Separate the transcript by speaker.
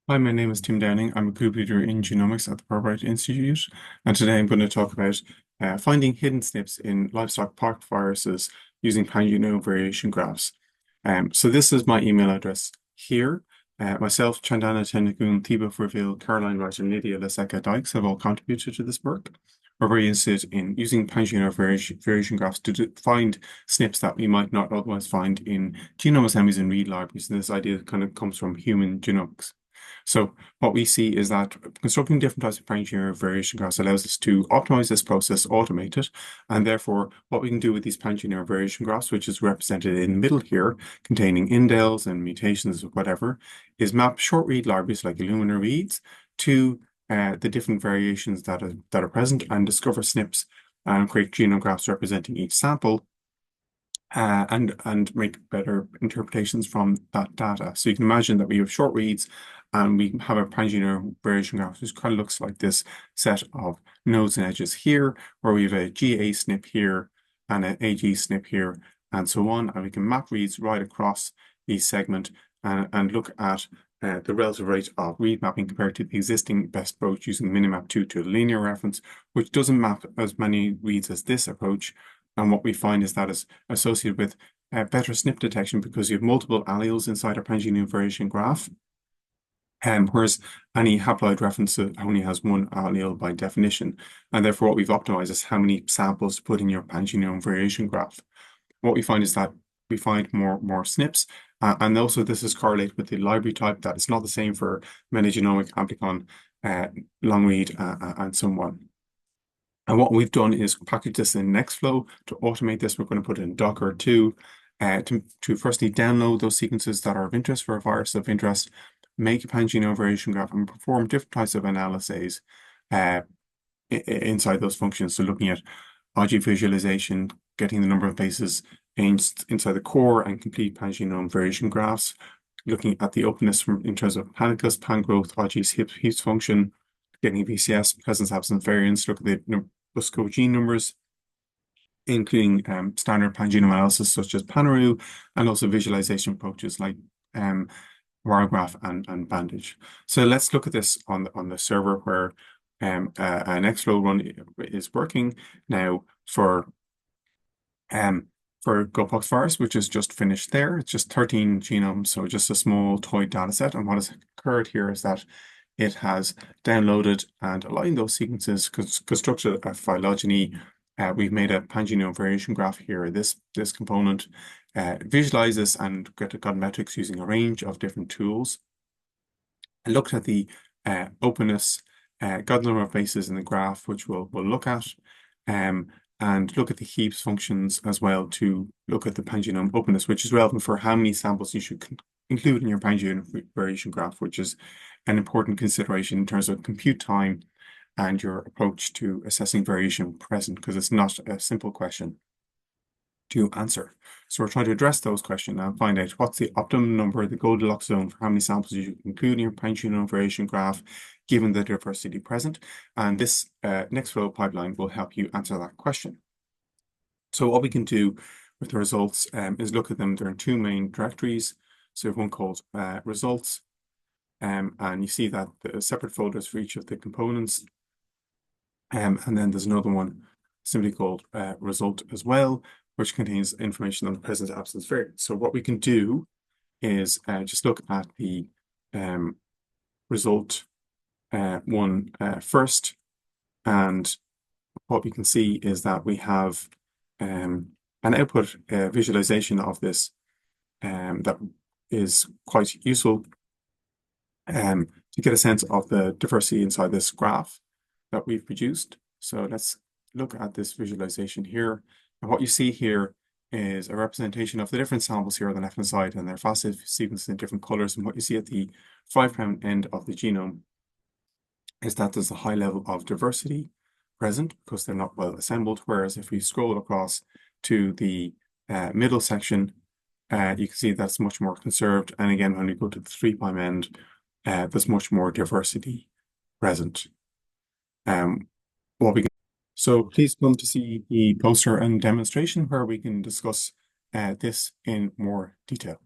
Speaker 1: Hi, my name is Tim Downing. I'm a group leader in genomics at the Poxvirus Institute, and today I'm going to talk about finding hidden SNPs in livestock Poxviruses using pangenome variation graphs. So this is my email address here. Myself, Chandana Tennakoon, Thibaut Verville, Caroline Writer, Lydia Laseka Dykes have all contributed to this work. We're very interested in using pangenome variation graphs to find SNPs that we might not otherwise find in genome assemblies and read libraries. And this idea kind of comes from human genomics. So what we see is that constructing different types of pangenome variation graphs allows us to optimize this process, automate it, and therefore what we can do with these pangenome variation graphs, which is represented in the middle here, containing indels and mutations, whatever, is map short read libraries like Illumina reads to the different variations that are present and discover SNPs and create genome graphs representing each sample and make better interpretations from that data. So you can imagine that we have short reads and we have a pangenome variation graph, which kind of looks like this set of nodes and edges here, where we have a GA SNP here and an AG SNP here, and so on. And we can map reads right across the segment and look at the relative rate of read mapping compared to the existing best approach using Minimap2 to a linear reference, which doesn't map as many reads as this approach. And what we find is that is associated with better SNP detection because you have multiple alleles inside a pangenome variation graph. Whereas any haploid reference only has one allele by definition. And therefore, what we've optimized is how many samples to put in your pangenome variation graph. What we find is that we find more SNPs. And also, this is correlated with the library type that it's not the same for metagenomic, amplicon, long read, and so on. And what we've done is package this in Nextflow to automate this. We're going to put it in Docker to firstly download those sequences that are of interest for a virus of interest, make a pangenome variation graph, and perform different types of analyses inside those functions. So looking at RG visualization, getting the number of bases inside the core and complete pangenome variation graphs, looking at the openness in terms of panicus, pan growth, RG heaps function, getting VCS, presence, absence, variance, look at the Busco gene numbers, including standard pangenome analysis such as Panaru, and also visualization approaches like Wirograph and Bandage. So let's look at this on the server where an Nextflow run is working now for goatpox which is just finished there. It's just 13 genomes, so just a small toy data set. And what has occurred here is that it has downloaded and aligned those sequences, constructed a phylogeny. We've made a pangenome variation graph here. This component visualizes and got metrics using a range of different tools. I looked at the openness, got the number of bases in the graph, which we'll look at, and look at the heaps functions as well to look at the pangenome openness, which is relevant for how many samples you should include in your pangenome variation graph, which is an important consideration in terms of compute time and your approach to assessing variation present, because it's not a simple question to answer. So we're trying to address those questions and find out what's the optimum number, the Goldilocks zone for how many samples you should include in your pangenome variation graph, given the diversity present. And this Nextflow pipeline will help you answer that question. So what we can do with the results is look at them. There are two main directories. So we have one called results, and you see that the separate folders for each of the components. And then there's another one simply called result as well, which contains information on the presence absence variance. So what we can do is just look at the result one first. And what we can see is that we have an output visualization of this that is quite useful to get a sense of the diversity inside this graph that we've produced. So let's look at this visualization here. And what you see here is a representation of the different samples here on the left-hand side and their FOSsil sequences in different colors. And what you see at the 5' end of the genome is that there's a high level of diversity present because they're not well assembled. Whereas if we scroll across to the middle section, you can see that's much more conserved. And again, when we go to the 3' end, there's much more diversity present. So please come to see the poster and demonstration where we can discuss this in more detail.